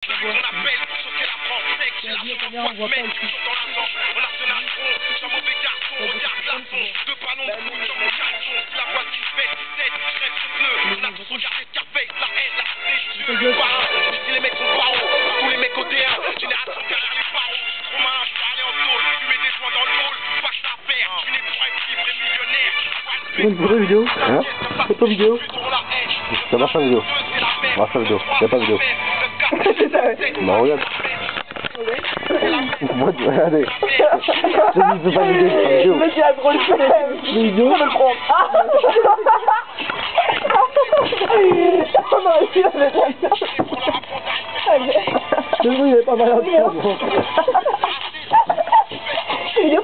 Celui qu'on appelle pour sauter la France, c'est que j'ai la chance de se mettre toujours dans l'argent. On a ce nastron, je suis un mauvais garçon, regarde l'arçon, deux ballons de foot sur mon caleçon. Si la voix qui fait 17, je reste ce pneu. On a tous regardé Scarface, la haine, la cité, je suis le parrain. Si les mecs sont pas hauts, tous les mecs au D1, génération derrière les barreaux. Trop malin, je peux aller en tôle, fumer des joints dans le hall, pas que ça à faire, je suis né pour être libre et millionnaire. Une vraie vidéo, hein? Photo vidéo. Ça marche en vidéo. Ça marche en vidéo. Y'a pas de vidéo. Non, regarde. Regardez. Je ne veux pas vidéo. Mais tu as trop le flemme. Vidéo. Je le prends. On aurait pu la mettre Mais oui, il est pas mal à faire. Vidéo.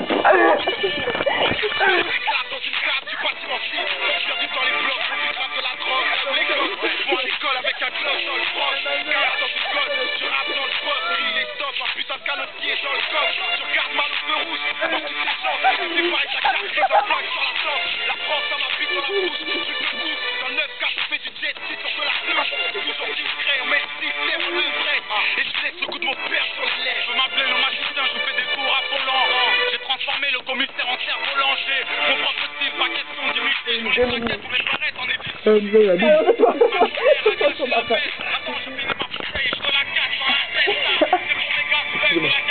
Avec un cloche dans le proche, regarde dans une gosse, tu rappes dans le poste, il est stop, un putain de canotier dans le coffre, tu regardes mal au feu rouge, dans toutes les chances, c'est pareil ta carte grise en flingue sur la chance, la France ça m'habite dans la bouche, truc de fou, dans le 9-4 on fait du jet ski sur de la touche, toujours discret, on met le système, on le vrai, et je laisse le coup de mon père sur les lèvres, je veux m'appeler le magicien, je fais des tours à volant, j'ai transformé le commissaire en cerf-volant, j'ai mon propre style, pas question d'imiter, je t'inquiète pour les planètes en édition. Attends, je finis ma Attends, je finis ma bouteille, je te la casse dans la tête. C'est pour les gars,